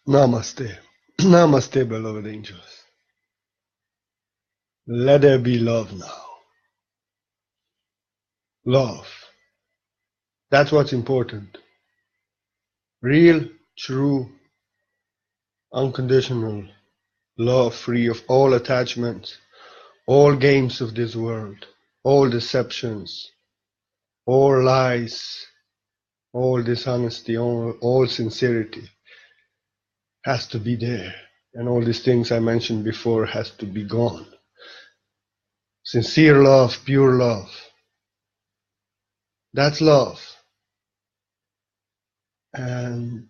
Namaste. Namaste, beloved angels. Let there be love now. Love. That's what's important. Real, true, unconditional love, free of all attachments, all games of this world, all deceptions, all lies, all dishonesty, all sincerity has to be there. And all these things I mentioned before has to be gone. Sincere love, pure love. That's love. And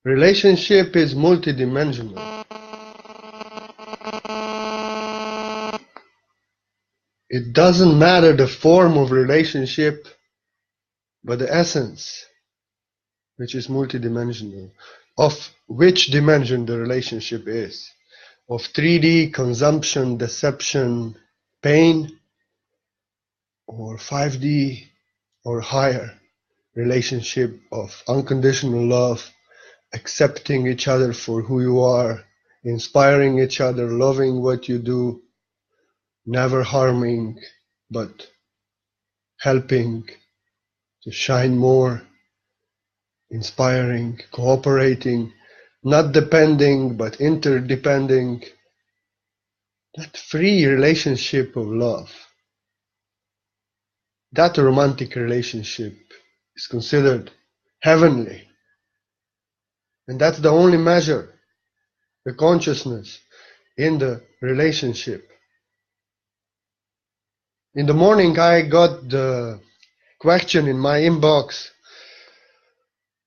relationship is multidimensional. It doesn't matter the form of relationship, but the essence, which is multidimensional, of which dimension the relationship is. Of 3D, consumption, deception, pain, or 5D, or higher relationship of unconditional love, accepting each other for who you are, inspiring each other, loving what you do, never harming, but helping to shine more, inspiring, cooperating, not depending, but interdepending. That free relationship of love, that romantic relationship is considered heavenly. And that's the only measure, the consciousness in the relationship. In the morning, I got the question in my inbox,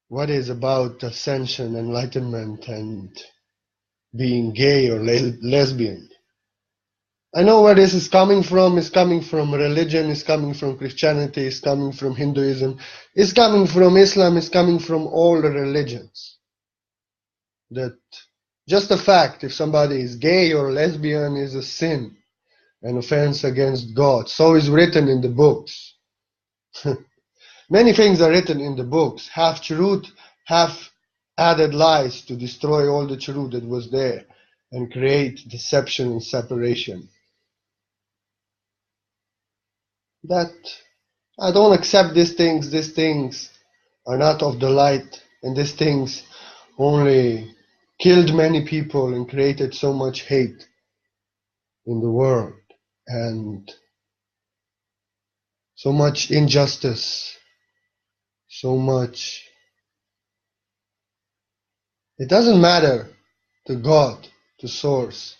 what is about ascension, enlightenment, and being gay or lesbian? I know where this is coming from. It's coming from religion, it's coming from Christianity, it's coming from Hinduism, it's coming from Islam, it's coming from all the religions. That just the fact if somebody is gay or lesbian is a sin, an offense against God. So is written in the books. Many things are written in the books, half truth, half added lies to destroy all the truth that was there and create deception and separation. That I don't accept these things are not of the light, and these things only killed many people and created so much hate in the world and so much injustice, so much. It doesn't matter to God, to source,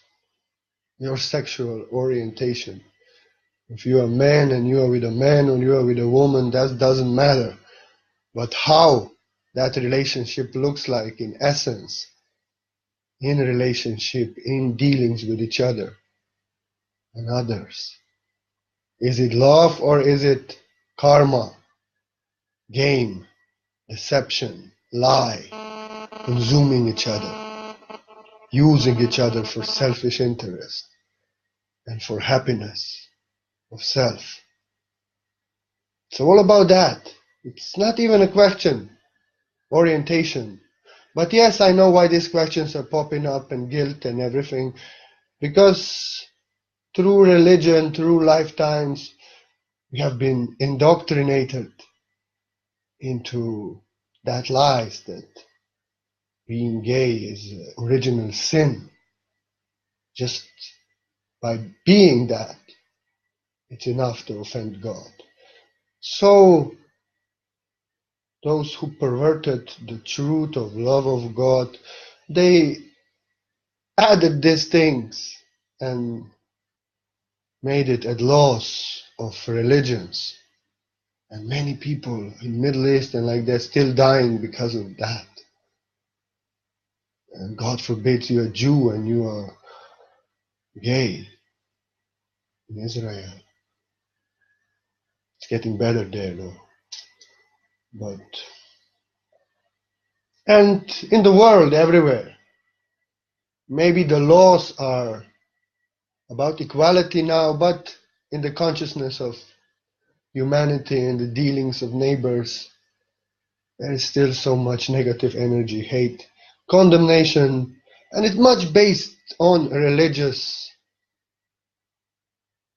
your sexual orientation. If you are a man and you are with a man or you are with a woman, that doesn't matter. But how that relationship looks like in essence, in relationship, in dealings with each other and others. Is it love or is it karma, game, deception, lie, consuming each other, using each other for selfish interest and for happiness of self? It's all about that. It's not even a question, orientation. But yes, I know why these questions are popping up and guilt and everything, because through religion, through lifetimes, we have been indoctrinated into that lies that being gay is original sin. Just by being that, it's enough to offend God. So those who perverted the truth of love of God, they added these things and made it a loss of religions. And many people in Middle East and like that still dying because of that. And God forbid you're a Jew and you are gay in Israel. It's getting better there though. But and in the world everywhere, maybe the laws are about equality now, but in the consciousness of humanity and the dealings of neighbors, there is still so much negative energy, hate, condemnation, and it's much based on religious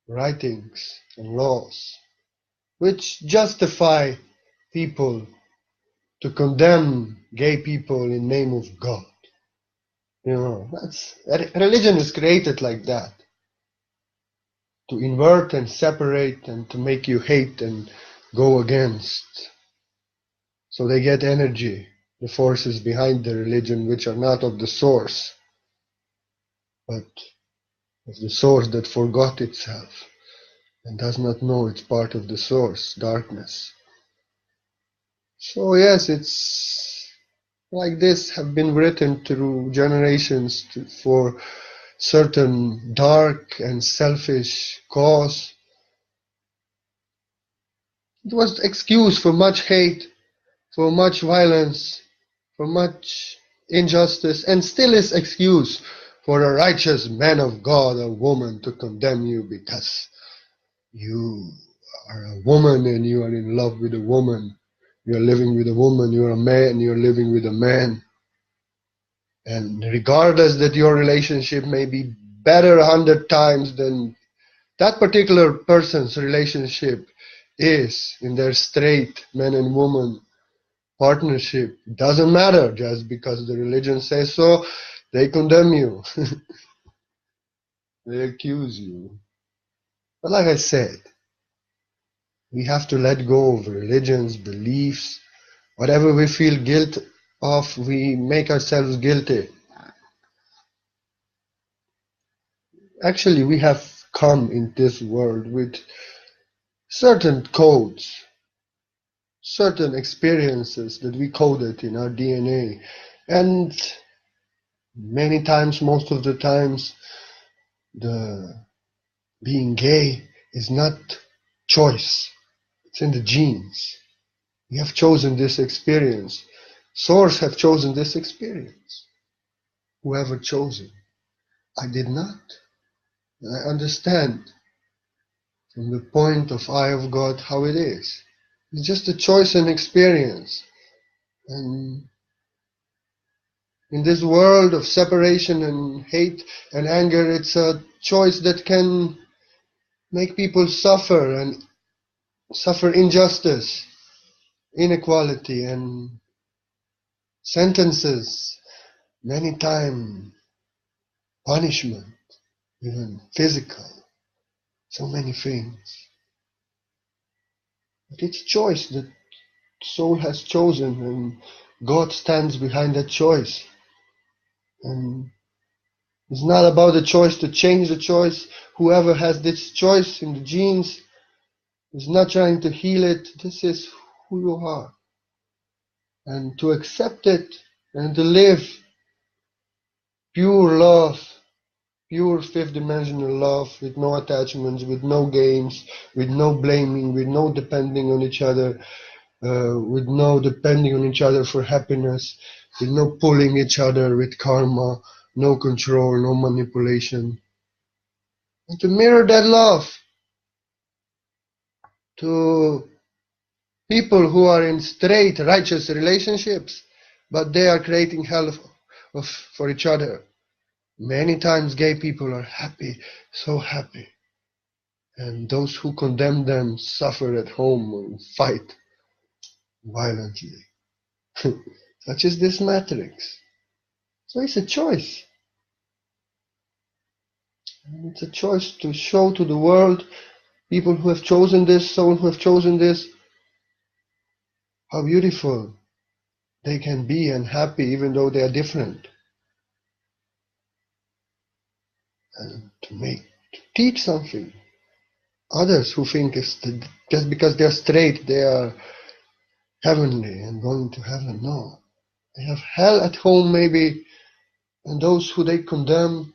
writings and laws, which justify people to condemn gay people in name of God. Religion is created like that, to invert and separate and to make you hate and go against. So they get energy, the forces behind the religion, which are not of the source, but of the source that forgot itself and does not know it's part of the source, darkness. So yes, it's like this have been written through generations for certain dark and selfish cause. It was excuse for much hate, for much violence, for much injustice, and still is excuse for a righteous man of God or woman to condemn you because you are a woman and you are in love with a woman. You are living with a woman. You are a man. You are living with a man. And regardless that your relationship may be better 100 times than that particular person's relationship is in their straight man and woman partnership, it doesn't matter. Just because the religion says so, they condemn you. They accuse you. But like I said, we have to let go of religions, beliefs. Whatever we feel guilt of, we make ourselves guilty. Actually, we have come in this world with certain codes, certain experiences that we coded in our DNA. And many times, most of the times, the being gay is not choice. It's in the genes. We have chosen this experience. Source have chosen this experience. Whoever chose it. I did not. And I understand from the point of eye of God how it is. It's just a choice and experience. And in this world of separation and hate and anger, it's a choice that can make people suffer and suffer injustice, inequality, and sentences, many times punishment, even physical, so many things. But it's choice that soul has chosen, and God stands behind that choice. And it's not about the choice to change the choice. Whoever has this choice in the genes is not trying to heal it. This is who you are. And to accept it and to live pure love, pure fifth dimensional love, with no attachments, with no games, with no blaming, with no depending on each other, with no depending on each other for happiness, with no pulling each other with karma, no control, no manipulation. And to mirror that love to people who are in straight, righteous relationships, but they are creating hell for each other. Many times gay people are happy, so happy. And those who condemn them suffer at home and fight violently. Such is this matrix. So it's a choice. And it's a choice to show to the world, people who have chosen this, soul who have chosen this, how beautiful they can be and happy even though they are different. And to teach something. Others who think just because they're straight, they are heavenly and going to heaven. No. They have hell at home maybe, and those who they condemn,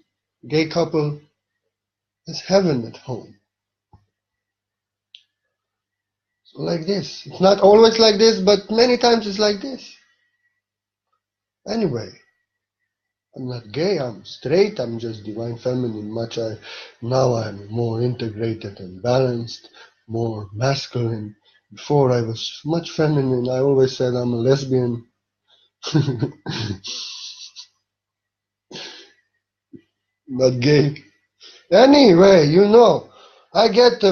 gay couple, is heaven at home. So like this. It's not always like this, but many times it's like this. Anyway, I'm not gay, I'm straight, I'm just divine feminine. Now I'm more integrated and balanced, more masculine, Before I was much feminine. I always said I'm a lesbian. Not gay. Anyway, I get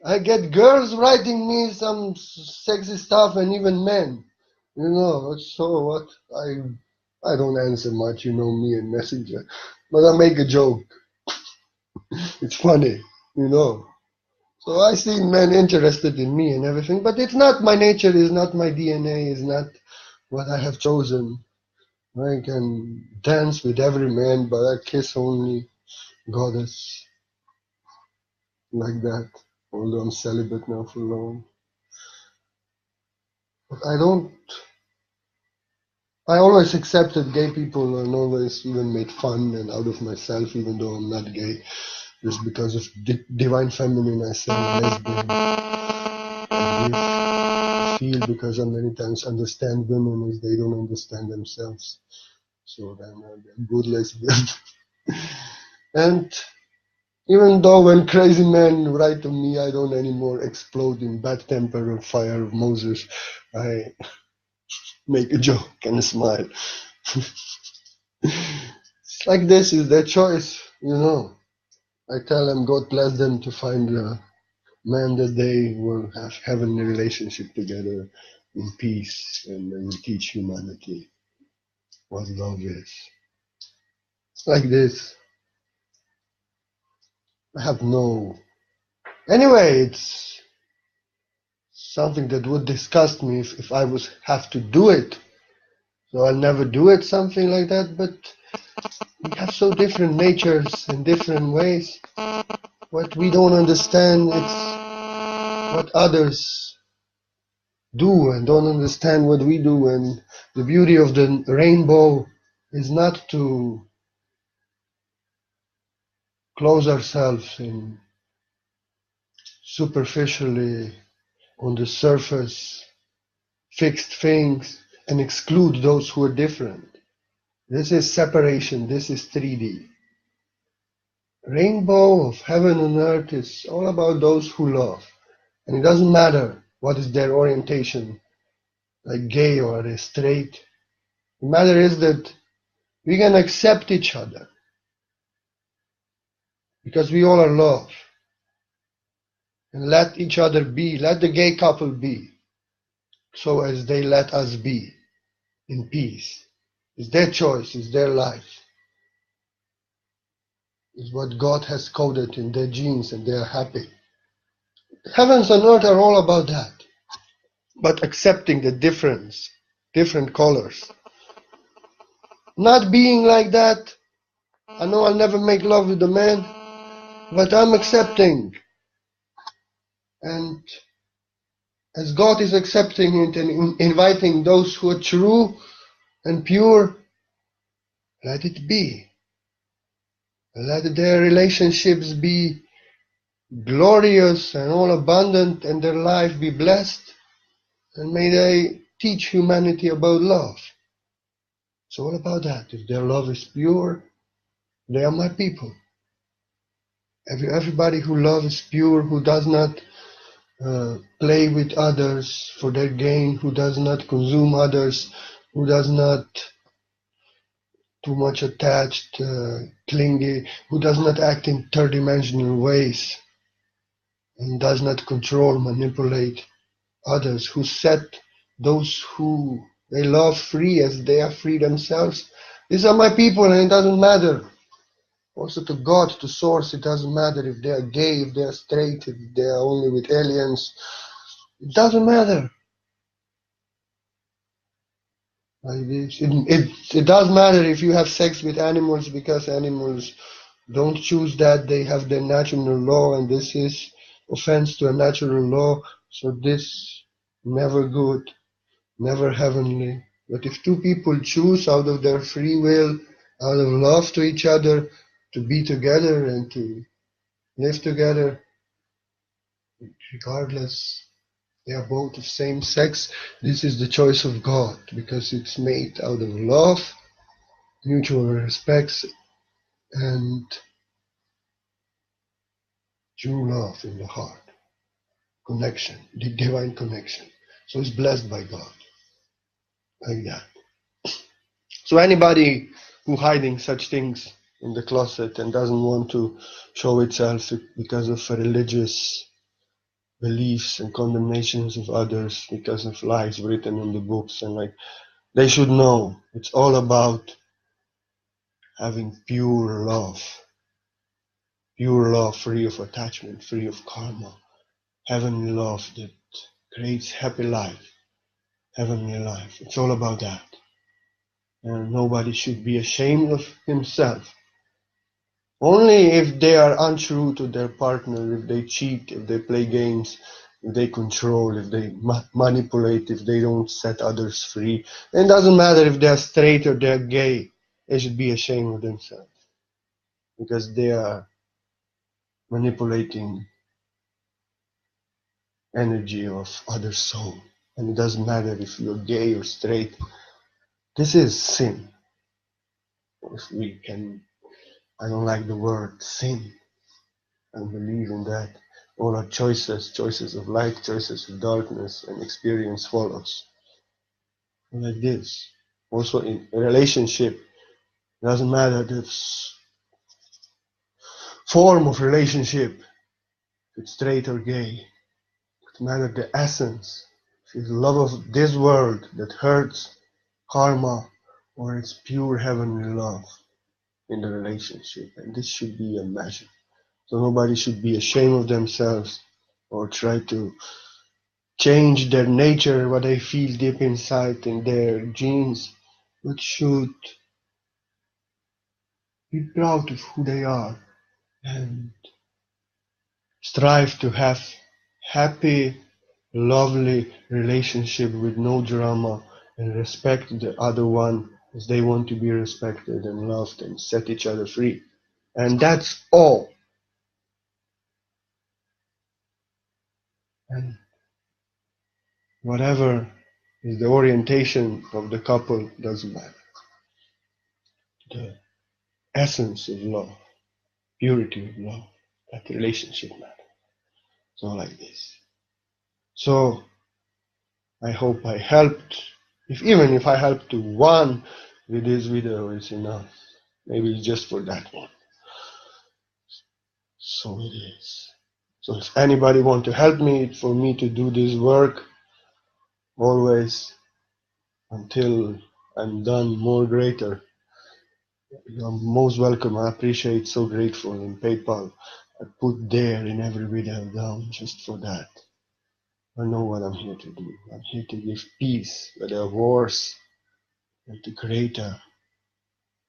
I get girls writing me some sexy stuff and even men. So what? I don't answer much, me in Messenger, but I make a joke. It's funny, you know. So I see men interested in me and everything, but it's not my nature, it's not my DNA, it's not what I have chosen. I can dance with every man, but I kiss only goddess like that. Although I'm celibate now for long. But I always accepted gay people and always even made fun and out of myself, even though I'm not gay. Just because of divine feminine, I say I'm lesbian. Like this. I feel because I many times understand women as they don't understand themselves. So then I'm a good lesbian. And even though when crazy men write to me, I don't anymore explode in bad temper or fire of Moses. I make a joke and smile. It's like this is their choice. I tell them God bless them to find a man that they will have heavenly relationship together in peace and they will teach humanity what love is. It's like this. I have no. Anyway, it's something that would disgust me if I would have to do it. So I'll never do it, something like that. But we have so different natures and different ways. What we don't understand, it's what others do and don't understand what we do. And the beauty of the rainbow is not to close ourselves in superficially on the surface fixed things and exclude those who are different. This is separation. This is 3D. Rainbow of heaven and earth is all about those who love. And it doesn't matter what is their orientation, like gay or straight. The matter is that we can accept each other because we all are love. And let each other be, let the gay couple be, so as they let us be in peace. It's their choice, it's their life. It's what God has coded in their genes and they are happy. Heavens and earth are all about that. But accepting the difference, different colors. Not being like that. I know I'll never make love with a man, but I'm accepting. And as God is accepting it and inviting those who are true and pure, let it be. Let their relationships be glorious and all abundant and their life be blessed. And may they teach humanity about love. It's all about that. If their love is pure, they are my people. Everybody who loves pure, who does not play with others for their gain, who does not consume others, who does not too much attached, clingy, who does not act in third-dimensional ways and does not control, manipulate others, who set those who they love free as they are free themselves. These are my people and it doesn't matter. Also to God, to source, it doesn't matter if they are gay, if they are straight, if they are only with aliens. It doesn't matter. Like this. It does matter if you have sex with animals because animals don't choose that. They have their natural law and this is offense to a natural law. So this never good, never heavenly. But if two people choose out of their free will, out of love to each other, to be together and to live together, regardless they are both of same sex, this is the choice of God because it's made out of love, mutual respect, and true love in the heart. connection, the divine connection. So it's blessed by God, like that. So anybody who hiding such things in the closet and doesn't want to show itself because of religious beliefs and condemnations of others, because of lies written in the books, and like, they should know it's all about having pure love free of attachment, free of karma, heavenly love that creates happy life, heavenly life. It's all about that. And nobody should be ashamed of himself. Only if they are untrue to their partner, if they cheat, if they play games, if they control, if they manipulate, if they don't set others free. It doesn't matter if they're straight or they're gay. They should be ashamed of themselves because they are manipulating energy of other soul. And it doesn't matter if you're gay or straight. This is sin. If we can, I don't like the word sin. I believe in that. All our choices of light, choices of darkness, and experience follows. Like this. Also in a relationship, it doesn't matter the form of relationship, if it's straight or gay. It doesn't matter the essence. If it's love of this world that hurts, karma, or it's pure heavenly love in the relationship. And this should be a measure. So nobody should be ashamed of themselves or try to change their nature, what they feel deep inside in their genes, but should be proud of who they are and strive to have happy, lovely relationship with no drama and respect the other one as they want to be respected and loved and set each other free. And that's all. And whatever is the orientation of the couple doesn't matter. The essence of love, purity of love, that relationship matters. So like this. So I hope I helped. Even if I helped to one with this video, it's enough. Maybe it's just for that one. So it is. So if anybody want to help me for me to do this work, always until I'm done more greater, you're most welcome. I appreciate, so grateful. In PayPal, I put there in every video down just for that. I know what I'm here to do. I'm here to give peace where there are wars and to create a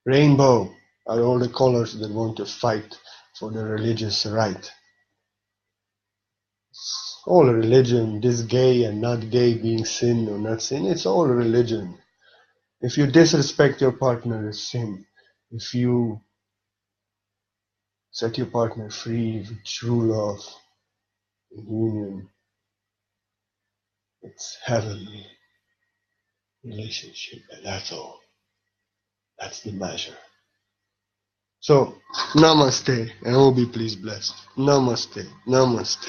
rainbow are all the colors that want to fight for the religious right. All religion, this gay and not gay being sin or not sin, it's all religion. If you disrespect your partner, it's sin. If you set your partner free with true love and union, it's heavenly relationship, and that's all. That's the measure. So, namaste, and all be please blessed. Namaste, namaste.